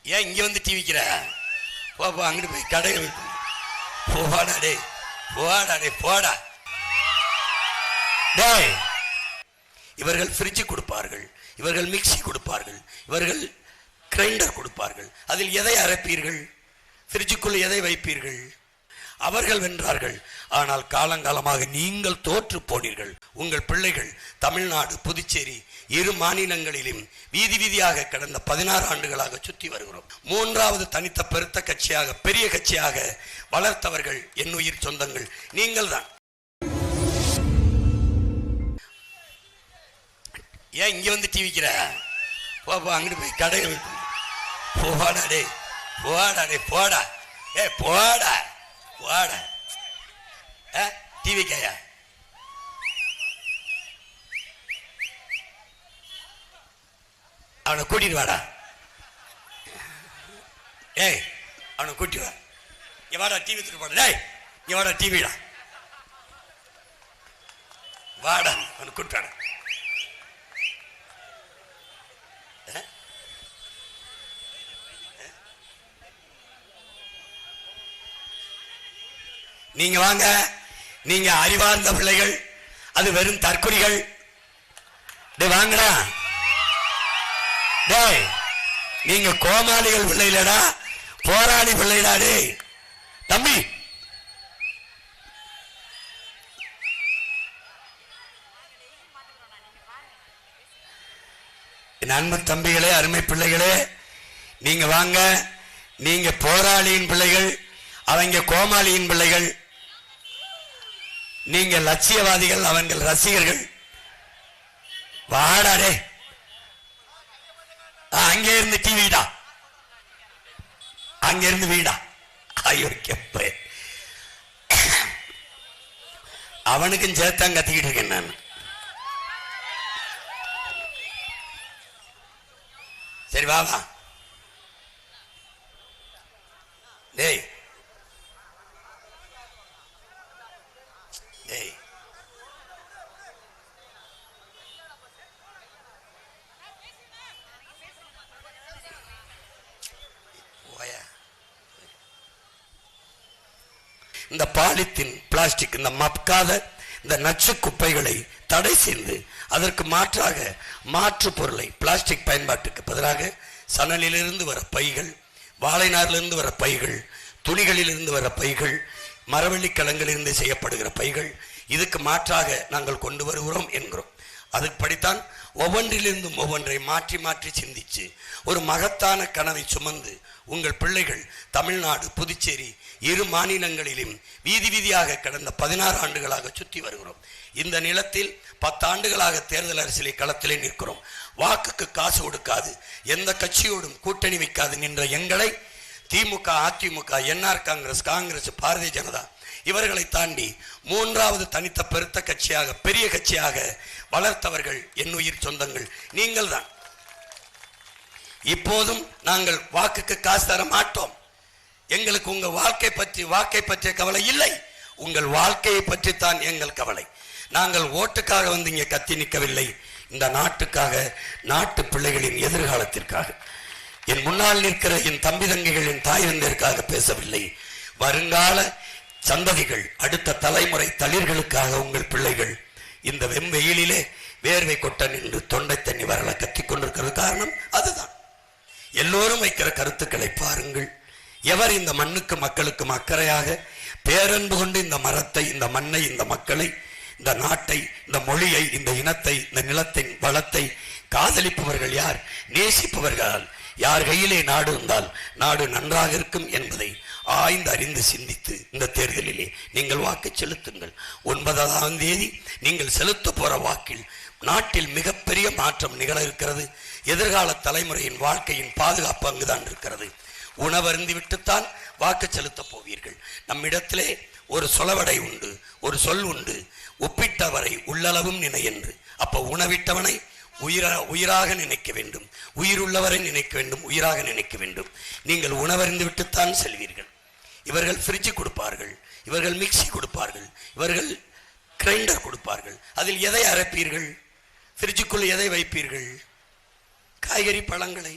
ஏன் இங்க வந்து டிவிக்கிற? போ அங்கிட்டு போய் கடைகள் போடா டே, போடா டே, போடா டேய். இவர்கள் ஃப்ரிட்ஜ் கொடுப்பார்கள், இவர்கள் மிக்சி கொடுப்பார்கள், இவர்கள் கிரைண்டர் கொடுப்பார்கள். அதில் எதை அரைப்பீர்கள்? ஃப்ரிட்ஜுக்குள் எதை வைப்பீர்கள்? அவர்கள் வென்றார்கள். ஆனால் காலங்காலமாக நீங்கள் தோற்று போனீர்கள். உங்கள் பிள்ளைகள் தமிழ்நாடு, புதுச்சேரி இரு மாநிலங்களிலும் வீதி வீதியாக கடந்த 16 ஆண்டுகளாக சுற்றி வருகிறோம். மூன்றாவது தனித்த பெருத்த கட்சியாக, பெரிய கட்சியாக வளர்த்தவர்கள் என் உயிர் சொந்தங்கள் நீங்கள் தான். ஏன் இங்க வந்து டிவிக்கிற? போ அங்கிட்டு போய் கடைகள் போடா டே, போடா டே, போடா ஏ, போடா போடா. டிவி கையா அவனை கூட்டிட்டு வாடா. ஏய் அவனை கூட்டிட்டு வா. இங்க வாடா டிவி தூக்கிட்டு போட. டேய் இங்க வாடா டிவிடா, வாடா அவனை கூட்டிட்டு வாடா. நீங்க வாங்க, நீங்க அறிவார்ந்த பிள்ளைகள், அது வெறும் தற்குறிகள். வாங்கடா டேய், நீங்க கோமாளிகள் பிள்ளைலடா, போராளி பிள்ளைடா. டேய் தம்பி, என் அன்பு தம்பிகளே, அருமை பிள்ளைகளே, நீங்க வாங்க. நீங்க போராளியின் பிள்ளைகள், அவங்க கோமாளியின் பிள்ளைகள். நீங்க லட்சியவாதிகள், அவங்கள் ரசிகர்கள். வாடாடே, அங்கே இருந்து டிவிடா, அங்க இருந்து வீடா. ஐயோ கெப்ப, அவனுக்கும் சேர்த்தான் கத்திக்கிட்டு இருக்கேன் நான். சரி வா வா. டேய் டேய், இந்த பாலித்தீன், பிளாஸ்டிக், இந்த மக்காத இந்த நச்சு குப்பைகளை தடை செய்து அதற்கு மாற்றாக மாற்று பொருளை, பிளாஸ்டிக் பயன்பாட்டுக்கு பதிலாக சணலிலிருந்து வர பைகள், வாழைநாரிலிருந்து வர பைகள், துணிகளிலிருந்து வர பைகள், மரவள்ளிக்கிழங்கிலிருந்து செய்யப்படுகிற பைகள், இதுக்கு மாற்றாக நாங்கள் கொண்டு வருகிறோம் என்கிறோம். அதுபடித்தான் ஒவ்வொன்றிலிருந்தும் ஒவ்வொன்றை மாற்றி மாற்றி சிந்திச்சு ஒரு மகத்தான கனவை சுமந்து உங்கள் பிள்ளைகள் தமிழ்நாடு, புதுச்சேரி இரு மாநிலங்களிலும் வீதி வீதியாக கடந்த 16 ஆண்டுகளாக சுற்றி வருகிறோம். இந்த நிலத்தில் 10 ஆண்டுகளாக தேர்தல் அரசியலை களத்திலே நிற்கிறோம். வாக்குக்கு காசு கொடுக்காது, எந்த கட்சியோடும் கூட்டணி வைக்காது நின்ற எங்களை திமுக, அதிமுக, என்ஆர் காங்கிரஸ், பாரதிய ஜனதா இவர்களை தாண்டி மூன்றாவது தனித்த பெருத்த கட்சியாக, பெரிய கட்சியாக வளர்த்தவர்கள் என் உயிர் சொந்தங்கள் நீங்கள் தான். இப்போதும் நாங்கள் வாக்குக்கு காசு தர மாட்டோம். எங்களுக்கு உங்கள் வாக்கை பற்றிய கவலை இல்லை, உங்கள் வாழ்க்கையை பற்றித்தான் எங்கள் கவலை. நாங்கள் ஓட்டுக்காக வந்து இங்கே கத்தி நிற்கவில்லை, இந்த நாட்டுக்காக, நாட்டு பிள்ளைகளின் எதிர்காலத்திற்காக, என் முன்னால் நிற்கிற என் தம்பி தங்கைகளின் தாய் தந்தையருக்காக பேசவில்லை. வருங்கால சந்ததிகள், அடுத்த தலைமுறை தளிர்களுக்காக உங்கள் பிள்ளைகள் இந்த வெயிலிலே வேர்வை கொட்ட நின்று தொண்டை தண்ணி வரல கத்திக் கொண்டிருக்கிறது. காரணம் அதுதான். எல்லோரும் வைக்கிற கருத்துக்களை பாருங்கள். எவர் இந்த மண்ணுக்கு மக்களுக்கும் அக்கறையாக பேரன்பு கொண்டு இந்த மரத்தை, இந்த மண்ணை, இந்த மக்களை, இந்த நாட்டை, இந்த மொழியை, இந்த இனத்தை, இந்த நிலத்தின் வளத்தை காதலிப்பவர்கள் யார், நேசிப்பவர்கள் யார் கையிலே நாடு இருந்தால் நாடு நன்றாக இருக்கும் என்பதை ஆய்ந்து அறிந்து சிந்தித்து இந்த தேர்தலிலே நீங்கள் வாக்கு செலுத்துங்கள். 9ஆம் தேதி நீங்கள் செலுத்த போற வாக்கில் நாட்டில் மிகப்பெரிய மாற்றம் நிகழ இருக்கிறது. எதிர்கால தலைமுறையின் வாழ்க்கையின் பாதுகாப்பு அங்குதான் இருக்கிறது. உணவருந்தி விட்டுத்தான் வாக்கு செலுத்த போவீர்கள். நம்மிடத்திலே ஒரு சொலவடை உண்டு, ஒரு சொல் உண்டு, ஒப்பிட்டவரை உள்ளளவும் நினை என்று. அப்ப உணவிட்டவனை உயிராக நினைக்க வேண்டும், உயிருள்ளவரை நினைக்க வேண்டும், உயிராக நினைக்க வேண்டும். நீங்கள் உணவறிந்து விட்டுத்தான் செல்வீர்கள். இவர்கள் ஃப்ரிட்ஜ் கொடுப்பார்கள், இவர்கள் மிக்சி கொடுப்பார்கள், இவர்கள் கிரைண்டர் கொடுப்பார்கள். அதில் எதை அரைப்பீர்கள்? ஃப்ரிட்ஜுக்குள் எதை வைப்பீர்கள்? காய்கறி, பழங்களை,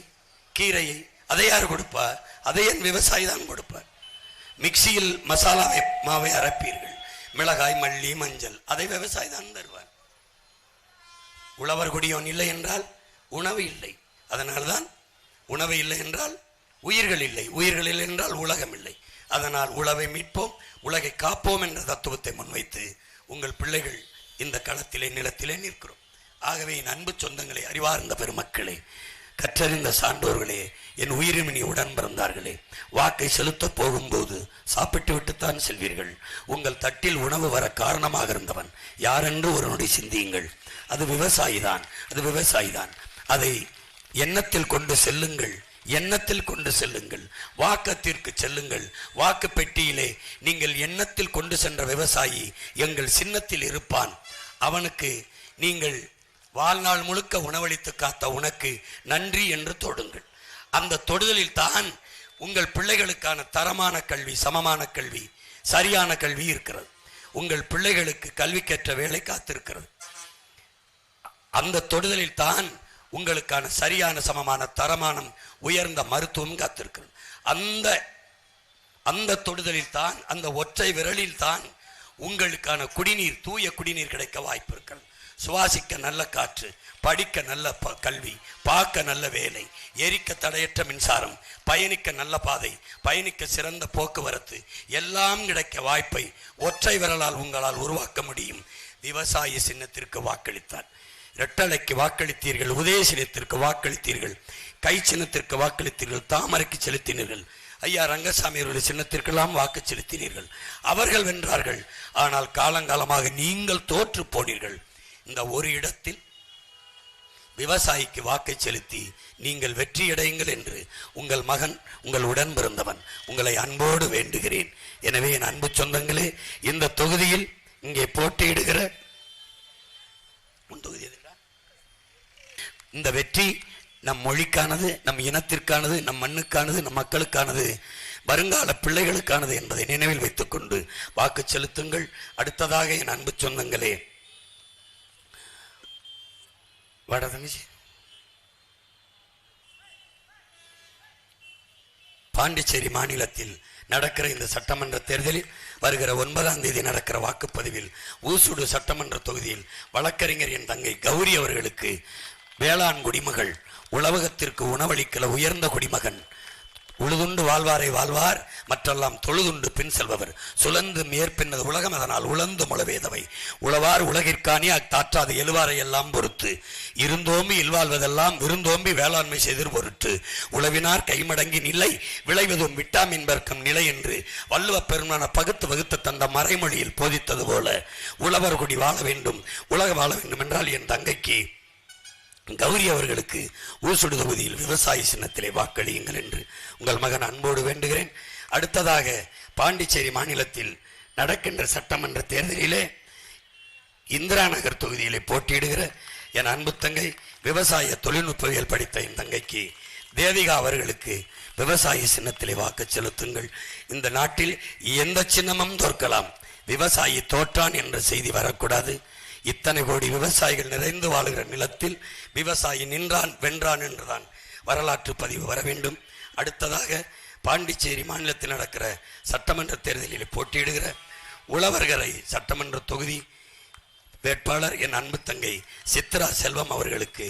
கீரையை, அதை யார் கொடுப்பா? அதை என் விவசாயி தான் கொடுப்பார். மிக்சியில் மசாலா மாவை அரைப்பீர்கள், மிளகாய், மல்லி, மஞ்சள், அதை விவசாயி தான் தருவார். உழவர் குடியோன் இல்லை என்றால் உணவு இல்லை. அதனால்தான் உணவு இல்லை என்றால் உயிர்கள் இல்லை, உயிர்கள் இல்லை என்றால் உலகம் இல்லை. அதனால் உழவை மீட்போம், உலகை காப்போம் என்ற தத்துவத்தை முன்வைத்து உங்கள் பிள்ளைகள் இந்த களத்திலே நிலத்திலே நிற்கிறோம். ஆகவே என் அன்பு சொந்தங்களே, அறிவார்ந்த பெருமக்களே, கற்றறிந்த சான்றோர்களே, என் உயிரிமினி உடன் பிறந்தார்களே, வாக்கை செலுத்த போகும்போது சாப்பிட்டு விட்டுத்தான் செல்வீர்கள். உங்கள் தட்டில் உணவு வர காரணமாக இருந்தவன் யாரென்று ஒரு நொடி சிந்தியுங்கள். அது விவசாயிதான், அது விவசாயிதான். அதை எண்ணத்தில் கொண்டு செல்லுங்கள், எண்ணத்தில் கொண்டு செல்லுங்கள். வாக்கத்திற்கு செல்லுங்கள். வாக்கு பெட்டியிலே நீங்கள் எண்ணத்தில் கொண்டு சென்ற விவசாயி எங்கள் சின்னத்தில் இருப்பான். அவனுக்கு நீங்கள் வாழ்நாள் முழுக்க உணவளித்து காத்த உனக்கு நன்றி என்று தொடுங்கள். அந்த தொடுதலில் தான் உங்கள் பிள்ளைகளுக்கான தரமான கல்வி, சமமான கல்வி, சரியான கல்வி இருக்கிறது. உங்கள் பிள்ளைகளுக்கு கல்விக்கேற்ற வேலை காத்திருக்கிறது. அந்த தொடுதலில் தான் உங்களுக்கான சரியான சமமான தரமான உயர்ந்த மருத்துவம் காத்திருக்கிறது. அந்த தொடுதலில் தான், அந்த ஒற்றை விரலில் தான் உங்களுக்கான குடிநீர், தூய குடிநீர் கிடைக்க வாய்ப்பு இருக்கிறது. சுவாசிக்க நல்ல காற்று, படிக்க நல்ல கல்வி, பார்க்க நல்ல வேலை, எரிக்க தடையற்ற மின்சாரம், பயணிக்க நல்ல பாதை, பயணிக்க சிறந்த போக்குவரத்து, எல்லாம் கிடைக்க வாய்ப்பை ஒற்றை விரலால் உங்களால் உருவாக்க முடியும். விவசாய சின்னத்திற்கு வாக்களித்தார். இரட்டலைக்கு வாக்களித்தீர்கள், உதய சின்னத்திற்கு வாக்களித்தீர்கள், கை சின்னத்திற்கு வாக்களித்தீர்கள், தாமரைக்கு செலுத்தினீர்கள், ஐயா ரங்கசாமி அவருடைய சின்னத்திற்கெல்லாம் வாக்கு செலுத்தினீர்கள். அவர்கள் வென்றார்கள். ஆனால் காலங்காலமாக நீங்கள் தோற்று போனீர்கள். இந்த ஒரு இடத்தில் விவசாயிக்கு வாக்கை செலுத்தி நீங்கள் வெற்றியடையுங்கள் என்று உங்கள் மகன், உங்கள் உடன் பிறந்தவன் உங்களை அன்போடு வேண்டுகிறேன். எனவே என் அன்பு சொந்தங்களே, இந்த தொகுதியில் இங்கே போட்டியிடுகிற தொகுதி இந்த வெற்றி நம் மொழிக்கானது, நம் இனத்திற்கானது, நம் மண்ணுக்கானது, நம் மக்களுக்கானது, வருங்கால பிள்ளைகளுக்கானது என்பதை நினைவில் வைத்துக் கொண்டு வாக்கு செலுத்துங்கள். அடுத்ததாக என் அன்பு சொந்தங்களே, பாண்டிச்சேரி மாநிலத்தில் நடக்கிற இந்த சட்டமன்ற தேர்தலில் வருகிற 9ஆம் தேதி நடக்கிற வாக்குப்பதிவில் ஊசுடு சட்டமன்ற தொகுதியில் வழக்கறிஞர் என் தங்கை கௌரி அவர்களுக்கு வேளாண் குடிமகள், உழவகத்திற்கு உணவளிக்கல உயர்ந்த குடிமகன், உழுதுண்டு வாழ்வாரை வாழ்வார் மற்றெல்லாம் தொழுதுண்டு பின் செல்பவர், சுழந்து மேற்பின்னது உலகம் அதனால் உழந்து முளவேதவை, உழவார் உலகிற்கானே அத்தாற்றாது எழுவாரை எல்லாம் பொறுத்து, இருந்தோம்பி இல்வாழ்வதெல்லாம் விருந்தோம்பி வேளாண்மை செய்திரு பொருட்டு, உழவினார் கைமடங்கி நிலை விளைவதும் விட்டாமின் பெருக்கம் நிலை என்று வள்ளுவ பெருமான பகுத்து வகுத்து தந்த மறைமொழியில் போதித்தது போல உழவர் குடி வாழ வேண்டும், உலக வாழ வேண்டும் என்றால் என் தங்கைக்கு கௌரி அவர்களுக்கு ஊசுடு தொகுதியில் விவசாய சின்னத்திலே வாக்களியுங்கள் என்று உங்கள் மகன் அன்போடு வேண்டுகிறேன். அடுத்ததாக பாண்டிச்சேரி மாநிலத்தில் நடக்கின்ற சட்டமன்ற தேர்தலிலே இந்திரா நகர் தொகுதியிலே போட்டியிடுகிற என் அன்பு தங்கை, விவசாய தொழில்நுட்பவியல் படித்த என் தங்கைக்கு தேவிகா அவர்களுக்கு விவசாய சின்னத்திலே வாக்கு செலுத்துங்கள். இந்த நாட்டில் எந்த சின்னமும் தோற்கலாம், விவசாயி தோற்றான் என்ற செய்தி வரக்கூடாது. இத்தனை கோடி விவசாயிகள் நிறைந்து வாழுகிற நிலத்தில் விவசாயி நின்றான் வென்றான் என்றுதான் வரலாற்று பதிவு வர வேண்டும். அடுத்ததாக பாண்டிச்சேரி மாநிலத்தில் நடக்கிற சட்டமன்ற தேர்தலில் போட்டியிடுகிற உழவர்கரை சட்டமன்ற தொகுதி வேட்பாளர் என் அன்பு தங்கை சித்ரா செல்வம் அவர்களுக்கு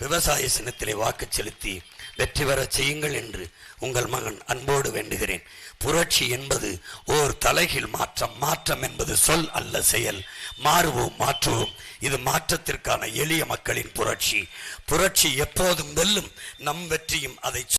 விவசாய சின்னத்திலே வாக்கு செலுத்தி வெற்றி பெற செய்யுங்கள் என்று உங்கள் மகன் அன்போடு வேண்டுகிறேன். புரட்சி என்பது ஓர் தலைகீழ் மாற்றம். மாற்றம் என்பது சொல் அல்ல, செயல். மாறுவோம், மாற்றுவோம். இது மாற்றத்திற்கான எளிய மக்களின் புரட்சி. புரட்சி எப்போதும் வெல்லும், நம் வெற்றியும் அதை